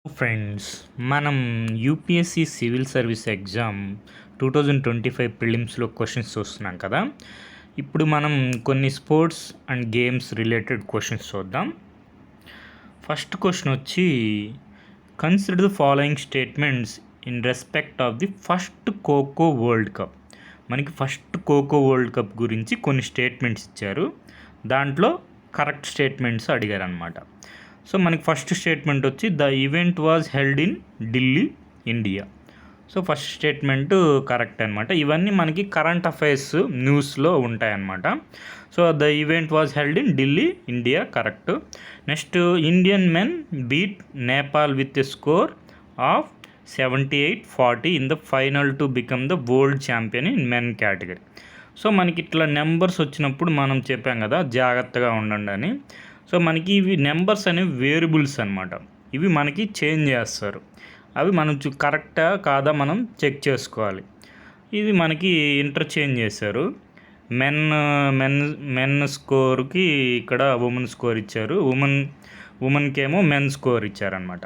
Friends, మనం UPSC civil service exam 2025 ప్రిలిమ్స్లో questions చూస్తున్నాం కదా. ఇప్పుడు మనం కొన్ని sports and games related questions చూద్దాం. ఫస్ట్ క్వశ్చన్ వచ్చి, consider the following statements in respect of the first Kho-Kho world cup. మనకి ఫస్ట్ ఖోఖో వరల్డ్ కప్ గురించి కొన్ని స్టేట్మెంట్స్ ఇచ్చారు, దాంట్లో కరెక్ట్ స్టేట్మెంట్స్ అడిగారు అనమాట. సో మనకి ఫస్ట్ స్టేట్మెంట్ వచ్చి, the event was held in Delhi, India. So first statement correct అనమాట. ఇవన్నీ మనకి కరెంట్ అఫైర్స్ న్యూస్లో ఉంటాయన్నమాట. So the event was held in Delhi, India correct. Next, Indian men beat Nepal with a score of 78-40 in the final to become the world champion in men category. So మనకి ఇట్లా numbers వచ్చినప్పుడు మనం చెప్పాం కదా, జాగ్రత్తగా ఉండండి అని. సో మనకి ఇవి నెంబర్స్ అనేవి వేరియబుల్స్ అనమాట. ఇవి మనకి చేంజ్ చేస్తారు. అవి మనం కరెక్టా కాదా మనం చెక్ చేసుకోవాలి. ఇది మనకి ఇంటర్చేంజ్ చేశారు. మెన్ స్కోర్కి ఇక్కడ ఉమెన్ స్కోర్ ఇచ్చారు, ఉమెన్కేమో మెన్ స్కోర్ ఇచ్చారనమాట.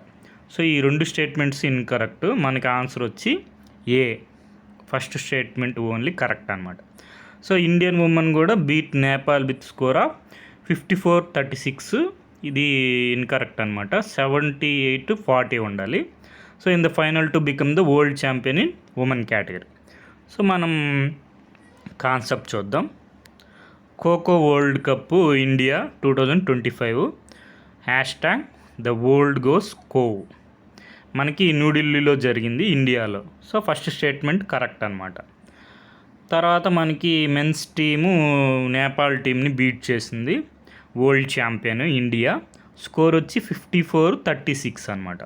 సో ఈ రెండు స్టేట్మెంట్స్ ఇన్కరెక్ట్. మనకి ఆన్సర్ వచ్చి ఏ, ఫస్ట్ స్టేట్మెంట్ ఓన్లీ కరెక్ట్ అనమాట. సో ఇండియన్ ఉమెన్ కూడా beat Nepal with score of 54-36, ఇది ఇన్కరెక్ట్ అనమాట. 78-40 ఉండాలి. So in the final to become the world champion in women category. So మనం కాన్సెప్ట్ చూద్దాం. Kho kho world cup India 2025 hashtag the world goes kho. మనకి న్యూఢిల్లీలో జరిగింది, ఇండియాలో. సో ఫస్ట్ స్టేట్మెంట్ కరెక్ట్ అనమాట. తర్వాత మనకి మెన్స్ టీము నేపాల్ టీంని బీట్ చేసింది, వరల్డ్ ఛాంపియన్ ఇండియా. స్కోర్ వచ్చి 54-36 అనమాట.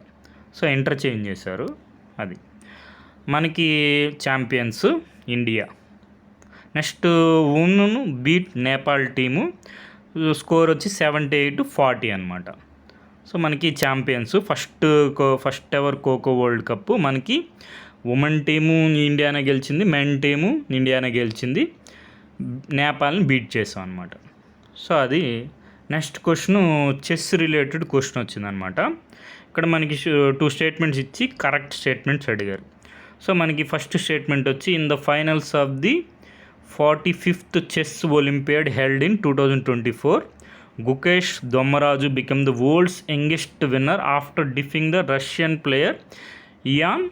సో ఇంటర్చేంజ్ చేశారు. అది మనకి champions India. Next, women beat Nepal team, score వచ్చి 78-40 అనమాట. సో మనకి champions first ever kho kho world cup మనకి ఉమెన్ టీము ఇండియానే గెలిచింది, మెన్ టీము ఇండియానే గెలిచింది, నేపాల్ని బీట్ చేసాం అనమాట. సో అది. Next question chess related question వచ్చిందనమాట. ఇక్కడ మనకి 2 స్టేట్మెంట్స్ ఇచ్చి కరెక్ట్ స్టేట్మెంట్స్ అడిగారు. సో మనకి ఫస్ట్ స్టేట్మెంట్ వచ్చి, in the finals of the 45th chess Olympiad held in 2024 Gukesh Dommaraju become the world's youngest winner after defeating the Russian player Ian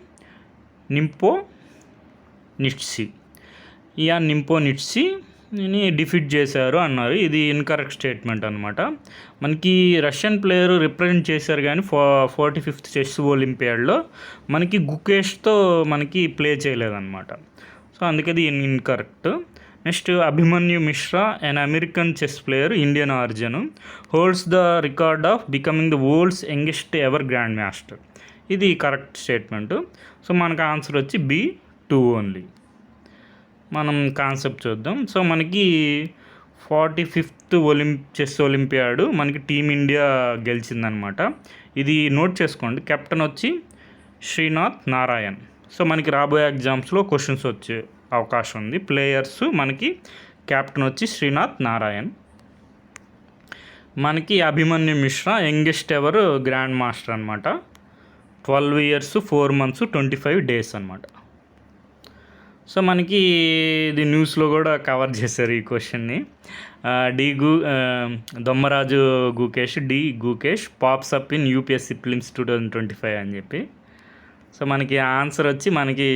నింపోనిట్స్ని defeat చేశారు అన్నారు. ఇది ఇన్కరెక్ట్ స్టేట్మెంట్ అనమాట. మనకి రష్యన్ ప్లేయర్ రిప్రజెంట్ చేశారు, కానీ 45th చెస్ ఒలింపియాడ్లో మనకి గుకేష్తో మనకి ప్లే చేయలేదన్నమాట. సో అందుకే ఇది incorrect. Next, Abhimanyu Mishra, an American chess player, Indian origin, holds the record of becoming the world's youngest ever grand master. ఇది కరెక్ట్ స్టేట్మెంట్. సో మనకు ఆన్సర్ వచ్చి B2 ఓన్లీ. మనం కాన్సెప్ట్ చూద్దాం. సో మనకి 45th చెస్ ఒలింపియాడ్ మనకి team India గెలిచిందనమాట. ఇది note చేసుకోండి. Captain వచ్చి శ్రీనాథ్ నారాయణ్. సో మనకి రాబోయే ఎగ్జామ్స్లో క్వశ్చన్స్ వచ్చే అవకాశం ఉంది. ప్లేయర్స్ మనకి కెప్టెన్ వచ్చి శ్రీనాథ్ నారాయణ్. మనకి Abhimanyu Mishra youngest ever grand master అనమాట. 12 years 4 months 25 days అనమాట. సో మనకి ఇది న్యూస్లో కూడా కవర్ చేశారు ఈ క్వశ్చన్ని. Dommaraju Gukesh pops up in UPSC prelims 2025 అని చెప్పి. సో మనకి ఆన్సర్ వచ్చి మనకి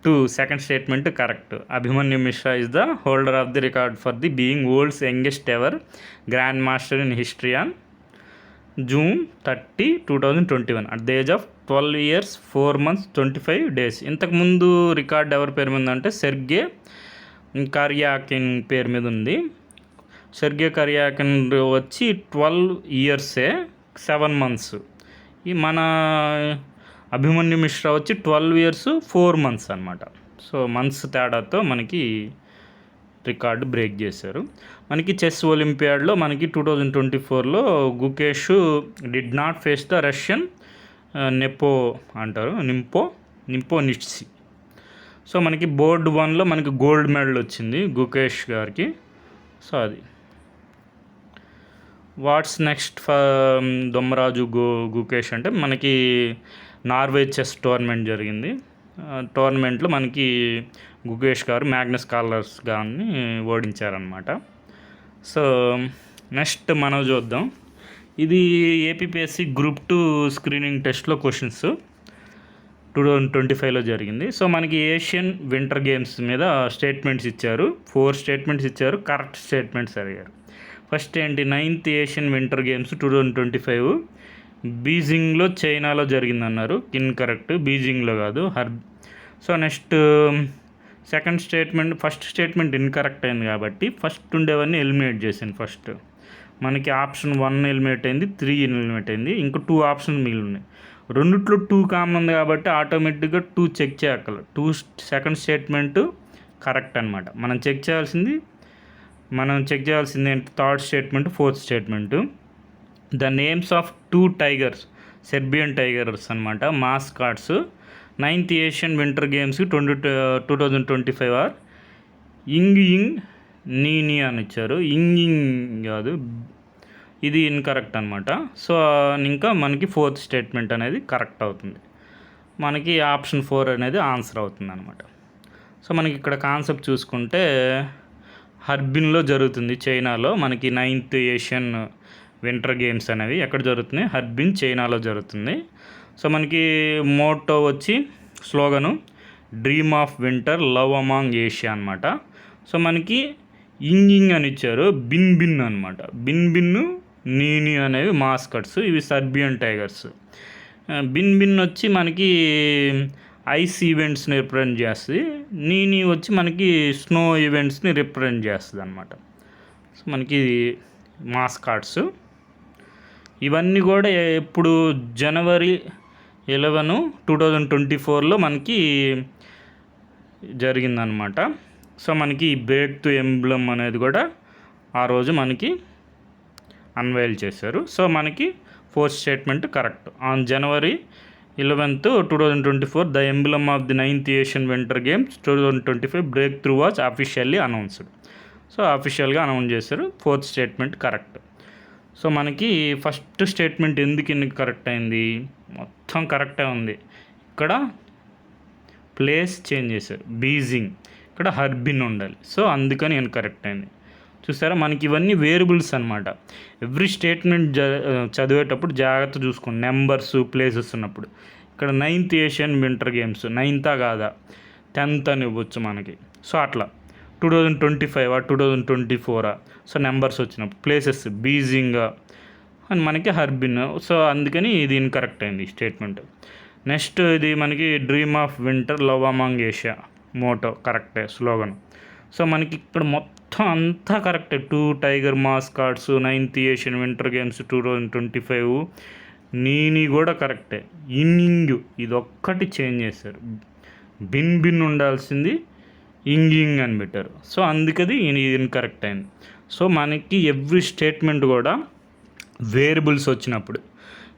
2, second statement correct. Abhimanyu Mishra is the holder of the record for the being world's youngest ever grand master in history on June 30, 2021 at the age of 12 years 4 months 25 days. ఇంతకుముందు record ఎవరి పేరు మీద అంటే సెర్గే కర్యాకిన్ పేరు మీద ఉంది. సెర్గే కర్యాకిన్ వచ్చి 12 years 7 months. ఈ మన అభిమన్యు మిశ్రా వచ్చి 12 years 4 months అనమాట. సో మంత్స్ తేడాతో మనకి రికార్డు బ్రేక్ చేశారు. మనకి చెస్ ఒలింపియాడ్లో మనకి 2024లో Gukesh did not face the Russian నింపోనిట్సి. సో మనకి బోర్డ్ 1లో మనకి గోల్డ్ మెడల్ వచ్చింది గుకేష్ గారికి. సో అది వాట్స్ నెక్స్ట్ దొమ్మరాజు గుకేష్ అంటే మనకి నార్వే చెస్ టోర్నమెంట్ జరిగింది. టోర్నమెంట్లో మనకి గుకేష్ గారు మ్యాగ్నస్ కార్ల్సన్ గారిని ఓడించారనమాట. సో నెక్స్ట్ మనం చూద్దాం. ఇది ఏపీపీఎస్సీ గ్రూప్ 2 స్క్రీనింగ్ టెస్ట్లో క్వశ్చన్స్ 2025లో జరిగింది. సో మనకి ఏషియన్ వింటర్ గేమ్స్ మీద స్టేట్మెంట్స్ ఇచ్చారు. 4 స్టేట్మెంట్స్ ఇచ్చారు. కరెక్ట్ స్టేట్మెంట్స్ అడిగారు. ఫస్ట్ ఏంటి, 9th ఏషియన్ వింటర్ గేమ్స్ 2025 బీజింగ్లో చైనాలో జరిగిందన్నారు. ఇన్కరెక్ట్, బీజింగ్లో కాదు. So next second statement, first statement incorrect అయింది కాబట్టి ఫస్ట్ ఉండేవన్నీ ఎలిమినేట్ చేశాను. ఫస్ట్ మనకి ఆప్షన్ 1 ఎలిమినేట్ అయింది, 3 ఎలిమినేట్ అయింది, ఇంకా 2 ఆప్షన్ మిగిలి ఉన్నాయి. రెండిట్లో 2 కామన్ ఉంది కాబట్టి ఆటోమేటిక్గా 2 చెక్ చేయక్కల. 2 సెకండ్ స్టేట్మెంట్ కరెక్ట్ అనమాట. మనం చెక్ చేయాల్సింది ఏంటి, third statement, fourth statement. The names of 2 tigers, Siberian tigers అనమాట, mascots 9th Asian winter games 2025 are ఇంగ్ నీని అని ఇచ్చారు. ఇంగ్ కాదు, ఇది ఇన్కరెక్ట్ అనమాట. సో ఇంకా మనకి 4th స్టేట్మెంట్ అనేది కరెక్ట్ అవుతుంది. మనకి ఆప్షన్ 4 అనేది ఆన్సర్ అవుతుంది అనమాట. సో మనకి ఇక్కడ కాన్సెప్ట్ చూసుకుంటే హర్బిన్లో జరుగుతుంది, చైనాలో. మనకి 9th ఏషియన్ వింటర్ గేమ్స్ అనేవి ఎక్కడ జరుగుతుంది, హర్బిన్, చైనాలో జరుగుతుంది. సో మనకి మోటో వచ్చి slogan dream of winter, love among Asia అనమాట. సో మనకి ఇంగ్ అని ఇచ్చారు. బిన్ అనమాట. బిన్ నీని అనేవి మాస్కట్స్, ఇవి సర్బియన్ టైగర్స్. బిన్ వచ్చి మనకి ఐస్ ఈవెంట్స్ని రిప్రజెంట్ చేస్తుంది. నీని వచ్చి మనకి స్నో ఈవెంట్స్ని రిప్రజెంట్ చేస్తుంది అనమాట. సో మనకి మాస్కాట్స్ ఇవన్నీ కూడా ఎప్పుడు జనవరి 11, 2024లో మనకి జరిగిందనమాట. సో మనకి బ్రేక్ టు ఎంబ్లమ్ అనేది కూడా ఆ రోజు మనకి అన్వైల్ చేశారు. సో మనకి 4th statement correct. On January 11th, 2024 the emblem of the 9th Asian winter games 2025 break through was officially announced. So అఫీషియల్గా అనౌన్స్ చేశారు. 4th statement correct. సో మనకి ఫస్ట్ స్టేట్మెంట్ ఎందుకు కరెక్ట్ అయింది, మొత్తం కరెక్టే ఉంది. ఇక్కడ ప్లేస్ చేంజ్ చేశారు, బీజింగ్, ఇక్కడ హర్బిన్ ఉండాలి. సో అందుకని కరెక్ట్ అయింది. చూసారా, మనకి ఇవన్నీ వేరియబుల్స్ అనమాట. ఎవ్రీ స్టేట్మెంట్ చదివేటప్పుడు జాగ్రత్త చూసుకోండి, నెంబర్స్, ప్లేసెస్ ఉన్నప్పుడు. ఇక్కడ 9th Asian winter games 9th కాదా, 10th అని ఇవ్వచ్చు మనకి. సో అట్లా 2025 2024 సో నెంబర్స్ వచ్చినప్పుడు, ప్లేసెస్ బీజింగ్ అని మనకి హర్బిన్. సో అందుకని ఇది ఇన్కరెక్ట్ అయింది స్టేట్మెంట్. నెక్స్ట్ ఇది మనకి dream of winter, love among Asia motto కరెక్టే, స్లోగన్. సో మనకి ఇక్కడ మొత్తం అంతా కరెక్టే. 2 tiger mascots, 9th Asian winter games 2025, Nini కూడా కరెక్టే. ఇంగ్ ఇది ఒక్కటి చేంజ్ చేశారు, బిన్ ఉండాల్సింది ఇంగ్ అని పెట్టారు. సో అందుకది ఇది ఇన్కరెక్ట్ అయింది. సో మనకి ఎవ్రీ స్టేట్మెంట్ కూడా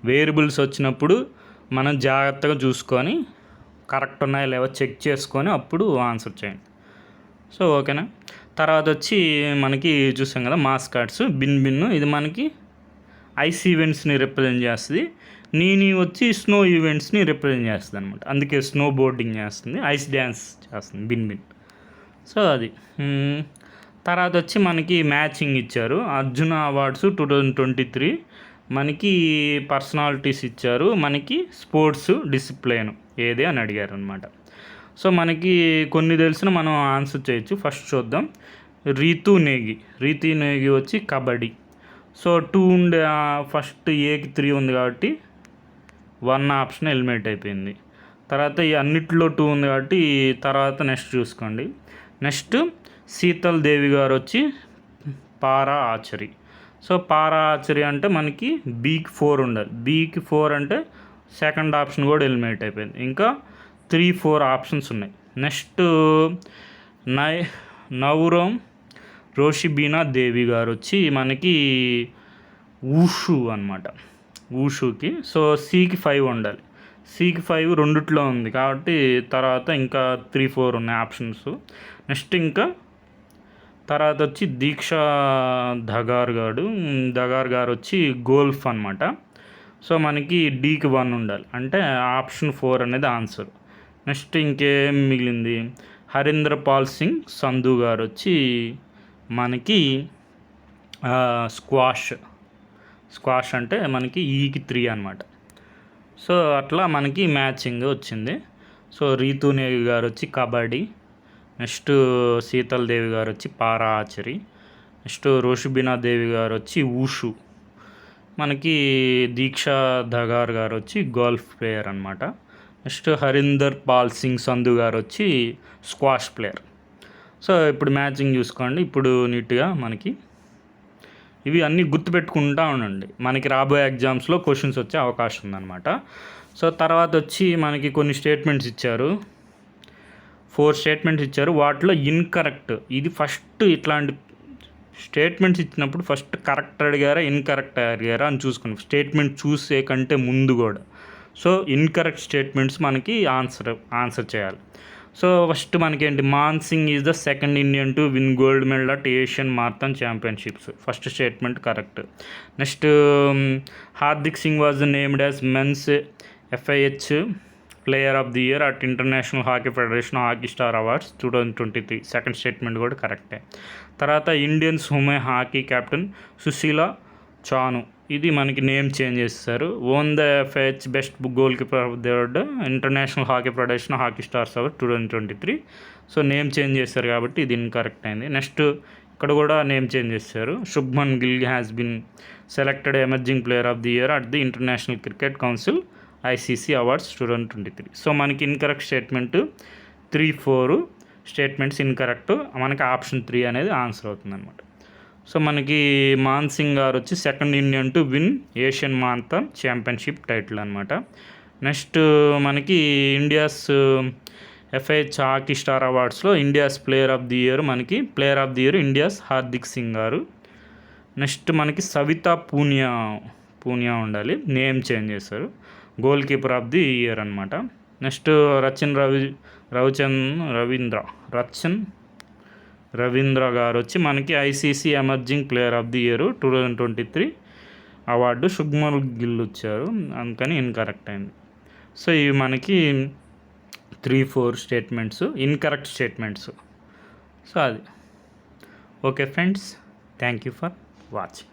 వేరియబుల్స్ వచ్చినప్పుడు మనం జాగ్రత్తగా చూసుకొని కరెక్ట్ ఉన్నాయా లేవో చెక్ చేసుకొని అప్పుడు ఆన్సర్ చేయండి. సో ఓకేనా. తర్వాత వచ్చి మనకి చూసాం కదా మాస్కాట్స్, బిన్ ఇది మనకి ఐస్ ఈవెంట్స్ని రిప్రజెంట్ చేస్తుంది. నీని వచ్చి స్నో ఈవెంట్స్ని రిప్రజెంట్ చేస్తుంది అనమాట. అందుకే స్నో బోర్డింగ్ చేస్తుంది, ఐస్ డ్యాన్స్ చేస్తుంది బిన్. సో అది. తర్వాత వచ్చి మనకి మ్యాచింగ్ ఇచ్చారు. అర్జున అవార్డ్స్ 2023 మనకి పర్సనాలిటీస్ ఇచ్చారు, మనకి స్పోర్ట్స్ డిసిప్లిన్ ఏది అని అడిగారు అనమాట. సో మనకి కొన్ని తెలిసిన మనం ఆన్సర్ చేయొచ్చు. ఫస్ట్ చూద్దాం. రీతు నేగి వచ్చి కబడ్డీ. సో 2 ఉండే, ఫస్ట్ ఏకి 3 ఉంది కాబట్టి 1 ఆప్షన్ ఎలిమినేట్ అయిపోయింది. తర్వాత ఈ అన్నిట్లో 2 ఉంది కాబట్టి తర్వాత నెక్స్ట్ చూసుకోండి. నెక్స్ట్ శీతల్ దేవి గారు వచ్చి పారా ఆర్చరీ. సో పారా ఆర్చరీ అంటే మనకి బీకి 4 ఉండాలి. బీకి 4 అంటే సెకండ్ ఆప్షన్ కూడా ఎలిమినేట్ అయిపోయింది. ఇంకా 3-4 ఆప్షన్స్ ఉన్నాయి. నెక్స్ట్ నవరోమ్ రోషిబీనా దేవి గారు వచ్చి మనకి ఊషు అనమాట, ఊషుకి. సో సికి 5 ఉండాలి. సికి 5 రెండిట్లో ఉంది కాబట్టి తర్వాత ఇంకా 3-4 ఉన్నాయి ఆప్షన్స్. నెక్స్ట్ ఇంకా తర్వాత వచ్చి దీక్షా దగార్ గారు వచ్చి గోల్ఫ్ అనమాట. సో మనకి డీకి 1 ఉండాలి, అంటే ఆప్షన్ 4 అనేది ఆన్సర్. నెక్స్ట్ ఇంకేం మిగిలింది, హరీంద్ర పాల్ సింగ్ సంధు గారు వచ్చి మనకి స్క్వాష్ అంటే మనకి ఈకి 3 అనమాట. సో అట్లా మనకి మ్యాచింగ్ వచ్చింది. సో రీతూనేవి గారు వచ్చి కబడ్డీ, నెక్స్ట్ శీతల్ దేవి గారు వచ్చి పారా ఆర్చరీ, నెక్స్ట్ రోషిబినా దేవి గారు వచ్చి ఊషు, మనకి దీక్షా దగార్ గారు వచ్చి గోల్ఫ్ ప్లేయర్ అనమాట. నెక్స్ట్ హరీందర్ పాల్ సింగ్ సంధు గారు వచ్చి స్క్వాష్ ప్లేయర్. సో ఇప్పుడు మ్యాచింగ్ చూసుకోండి. ఇప్పుడు నీట్గా మనకి ఇవి అన్నీ గుర్తుపెట్టుకుంటూ ఉండండి, మనకి రాబోయే ఎగ్జామ్స్లో క్వశ్చన్స్ వచ్చే అవకాశం ఉందన్నమాట. సో తర్వాత వచ్చి మనకి కొన్ని స్టేట్మెంట్స్ ఇచ్చారు, 4 స్టేట్మెంట్స్ ఇచ్చారు. వాటిలో ఇన్కరెక్ట్, ఇది ఫస్ట్ ఇట్లాంటి స్టేట్మెంట్స్ ఇచ్చినప్పుడు ఫస్ట్ కరెక్ట్ అడిగారా ఇన్కరెక్ట్ అడిగారా అని చూసుకోండి, స్టేట్మెంట్ చూసే కంటే ముందు కూడా. సో ఇన్కరెక్ట్ స్టేట్మెంట్స్ మనకి ఆన్సర్ చేయాలి. సో ఫస్ట్ మనకేంటి, Man Singh is the second Indian to win gold medal at Asian marathon championships, first statement correct. Next Hardik Singh was named as men's FIH player of the year at international hockey federation hockey star awards 2023, second statement కూడా కరెక్టే. తర్వాత Indians women hockey captain Sushila Chanu, ఇది మనకి name change చేస్తారు. On the FIH best goal keeper of the world international hockey federation hockey stars award 2023. So name change చేస్తారు కాబట్టి ఇది incorrect అయింది. నెక్స్ట్ ఇక్కడ కూడా నేమ్ చేంజ్ చేస్తారు. Shubman Gill has been selected emerging player of the year at the international cricket council ICC awards 2023. So మనకి incorrect statement 3, 4 statements incorrect, మనకి option 3 అనేది ఆన్సర్ అవుతుంది అనమాట. సో మనకి మాన్ సింగ్ గారు వచ్చి second Indian to win Asian marathon championship title అనమాట. Next మనకి ఇండియాస్ FIH హాకీ స్టార్ అవార్డ్స్లో India's player of the year, మనకి player of the year India's Hardik Singh గారు. నెక్స్ట్ మనకి సవితా పూనియా ఉండాలి, నేమ్ చేంజ్ చేశారు, goalkeeper of the year అనమాట. Next Ravindra గారు వచ్చి మనకి ICC emerging player of the year 2023 award Shubman Gill వచ్చారు, అందుకని ఇన్కరెక్ట్ అయింది. సో ఇవి మనకి 3, 4 స్టేట్మెంట్స్ ఇన్కరెక్ట్ స్టేట్మెంట్స్. సో అది okay friends, thank you for watching.